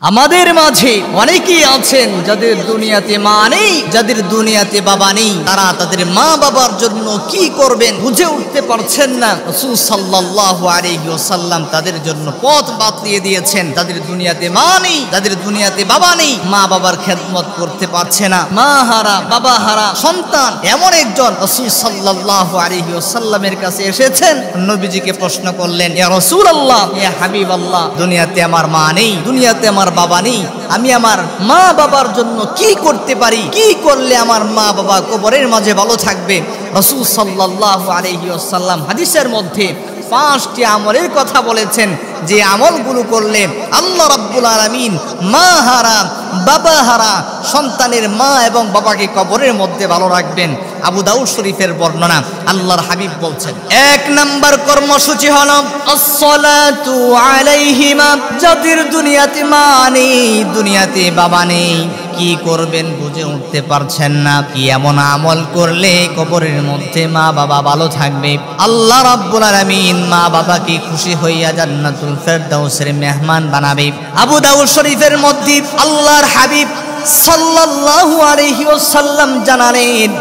আমাদের মাঝে অনেকেই আছেন যাদের দুনিয়াতে মা নেই, যাদের দুনিয়াতে বাবা নেই। তারা তাদের মা বাবার জন্য কি করবেন বুঝে উঠতে পারছেন না। রাসূল সাল্লাল্লাহু আলাইহি ওয়াসাল্লাম তাদের জন্য পথ বাতলিয়ে দিয়েছেন। তাদের দুনিয়াতে মা নেই, তাদের দুনিয়াতে বাবা নেই, মা বাবার খেদমত করতে পারছে না, মা হারা বাবা হারা সন্তান। এমন একজন রাসূল সাল্লাল্লাহু আলাইহি ওয়াসাল্লামের কাছে এসেছেন, নবীজিকে প্রশ্ন করলেন, ইয়া রাসূলুল্লাহ, ইয়া হাবিবাল্লাহ, দুনিয়াতে আমার মা নেই, দুনিয়াতে আমার বাবা নেই, আমি আমার মা বাবার জন্য কি করতে পারি? কি করলে আমার মা বাবা কবরের মাঝে ভালো থাকবে? রাসূল সাল্লাল্লাহু আলাইহি ওয়াসাল্লাম হাদিসের মধ্যে 5টি আমলের কথা বলেছেন, যে আমলগুলো করলে আল্লাহ রাব্বুল আলামিন মা হারা বাবা হারা সন্তানের মা এবং বাবাকে কবরের মধ্যে ভালো রাখবেন। আবু দাউদ শরীফের বর্ণনা। আল্লাহর হাবিব বলছেন, 1 নাম্বার কর্মসূচি হলো আসসালাতু আলাইহিমা। যাদের দুনিয়াতে মা নেই, দুনিয়াতে বাবা নেই, কি করবেন বুঝে উঠতে পারছেন না। কি এমন আমল করলে কবরের মধ্যে মা বাবা ভালো থাকবে? আল্লাহ রাব্বুল আলামিন মা বাবাকে খুশি হইয়া জান্নাতুল ফেরদাউসের মেহমান বানাবে। আবু দাউদ শরীফের মধ্যে আল্লাহর হাবিব সাল্লাল্লাহু আলাইহি ওয়াসাল্লাম জানালেন,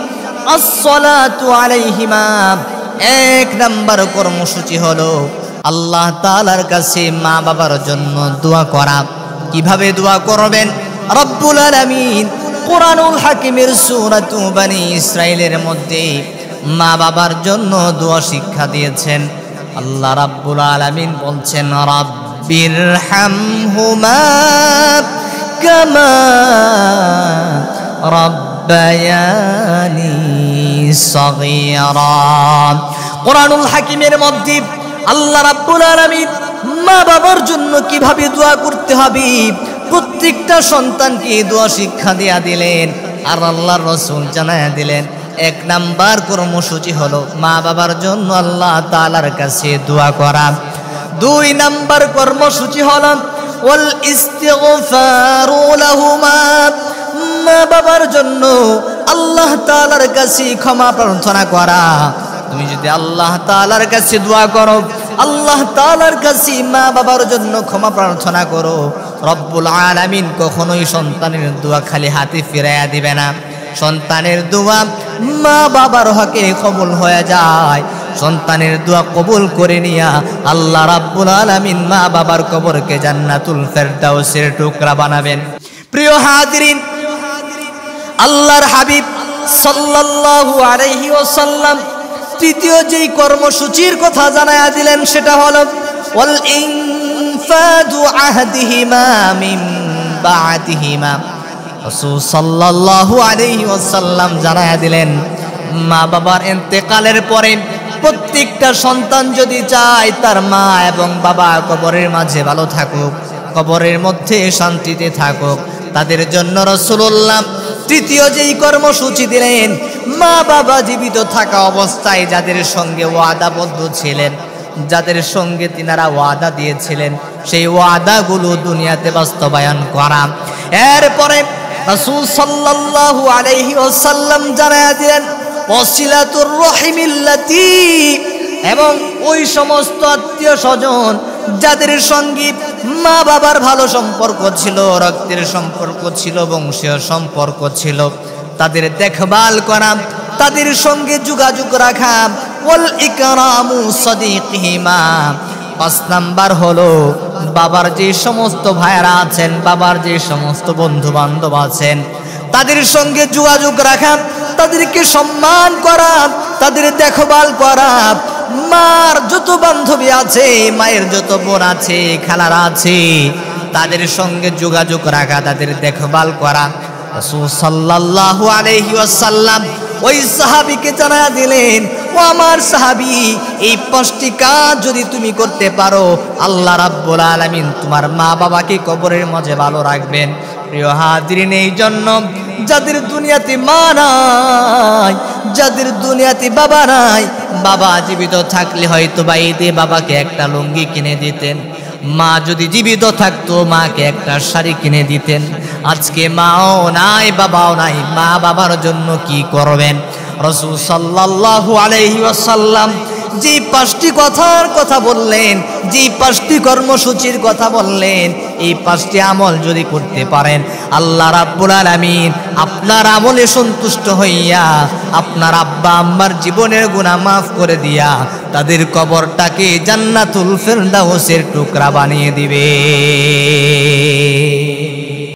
আসসালাতু আলাইহিমা। 1 নাম্বার কর্মসূচি হলো আল্লাহ তাআলার কাছে মা বাবার জন্য দোয়া করা। কিভাবে দোয়া করবেন? রব্বুল আলামিন কুরআনুল হাকিমের সূরাতু বনী ইসরাঈলের মধ্যে মা বাবার জন্য দোয়া শিক্ষা দিয়েছেন। আল্লাহ রাব্বুল আলামিন বলছেন, রাব্বিরহামহুমা কামা রাব্বায়ানি সগীরা। কুরআনুল হাকিমের মধ্যে আল্লাহ রাব্বুল আলামিন মা বাবার জন্য কিভাবে দোয়া করতে হবে প্রত্যেকটা সন্তানকে দোয়া শিক্ষা দিয়া দিলেন। আর আল্লাহর রাসূল জানায়া দিলেন, 1 নাম্বার কর্মসূচি হলো মা বাবার জন্য আল্লাহ তাআলার কাছে দোয়া করা। 2 নাম্বার কর্মসূচি হলো ওয়াল ইস্তিগফারু লাহুমা। মা বাবার জন্য আল্লাহ তাআলার কাছে ক্ষমা প্রার্থনা করা। তুমি যদি আল্লাহ তাআলার কাছে দোয়া করো, আল্লাহ তাআলার কাছে মা বাবার জন্য ক্ষমা প্রার্থনা করো, রব্বুল আলামিন কখনোই সন্তানের দোয়া খালি হাতে ফিরাইয়া দিবে না। সন্তানের দোয়া মা বাবার হকে কবুল হয়ে যায়। সন্তানের দোয়া কবুল করে নিয়া আল্লাহ রাব্বুল আলামিন মা বাবার কবরকে জান্নাতুল ফেরদাউসের টুকরা বানাবেন। প্রিয় হাজিরিন, আল্লাহর হাবিব সাল্লাল্লাহু আলাইহি ওয়াসাল্লাম তৃতীয় যেই কর্মসূচির কথা জানায়া দিলেন সেটা হলো ওয়াল ইনফাদু আহদিহিমা মিন বা'দিহিমা। রাসূল সাল্লাল্লাহু আলাইহি ওয়াসাল্লাম জানায়া দিলেন, মা বাবার ইন্তেকালের পরে প্রত্যেকটা সন্তান যদি চায় তার মা এবং বাবা কবরের মাঝে ভালো থাকুক, কবরের মধ্যে শান্তিতে থাকুক, তাদের জন্য রাসূলুল্লাহ তৃতীয় যেই কর্মসূচি দিলেন, মা বাবা জীবিত থাকা অবস্থায় যাদের সঙ্গে ওয়াদাবদ্ধ ছিলেন, যাদের সঙ্গে তিনারা ওয়াদা দিয়েছিলেন, সেই ওয়াদাগুলো দুনিয়াতে বাস্তবায়ন করা। এরপরে রাসূল সাল্লাল্লাহু আলাইহি ওয়াসাল্লাম জানায়া দিলেন ওয়াসিলাতুর রহিমিল্লাতি, এবং ওই সমস্ত আত্মীয় স্বজন যাদের সঙ্গে মা বাবার ভালো সম্পর্ক ছিল, রক্তের সম্পর্ক ছিল, বংশীয় সম্পর্ক ছিল, তাদের দেখভাল করা, তাদের সঙ্গে যোগাযোগ রাখা। ওয়াল ইকরামু সাদিকিহিমা। 5 নাম্বার হলো বাবার যে সমস্ত ভাইরা আছেন, বাবার যে সমস্ত বন্ধু বান্ধব আছেন, তাদের সঙ্গে যোগাযোগ রাখা, তাদেরকে সম্মান করা, তাদের দেখভাল করা। মার যত বান্ধবী আছে, মায়ের যত বোন আছে, খালারা আছে, তাদের সঙ্গে যোগাযোগ রাখা, তাদের দেখভাল করা। রাসূল সাল্লাল্লাহু আলাইহি ওয়াসাল্লাম ওই সাহাবীকে জানায়া দিলেন, ও আমার সাহাবী, এই 5টি কাজ যদি তুমি করতে পারো, আল্লাহ রাব্বুল আলামিন তোমার মা বাবাকে কবরের মাঝে ভালো রাখবেন। প্রিয় হাজিরিন, এই জন্য যাদের দুনিয়াতে মা নাই, যাদের দুনিয়াতে বাবা নাই, বাবা জীবিত থাকলে হয়তো বা ঈদে বাবাকে একটা লুঙ্গি কিনে দিতেন, মা যদি জীবিত থাকতো মাকে একটা শাড়ি কিনে দিতেন। আজকে মাও নাই, বাবাও নাই, মা বাবার জন্য কি করবেন? রাসূল সাল্লাল্লাহু আলাইহি ওয়াসাল্লাম যে 5টি কথার কথা বললেন, যে 5টি কর্মসূচির কথা বললেন, এই 5টি আমল যদি করতে পারেন, আল্লাহ রাব্বুল আলামিন আপনার আমলে সন্তুষ্ট হইয়া আপনার আব্বা আম্মার জীবনের গুনাহ মাফ করে দিয়া তাদের কবরটাকে জান্নাতুল ফেরদাউসের টুকরা বানিয়ে দিবে।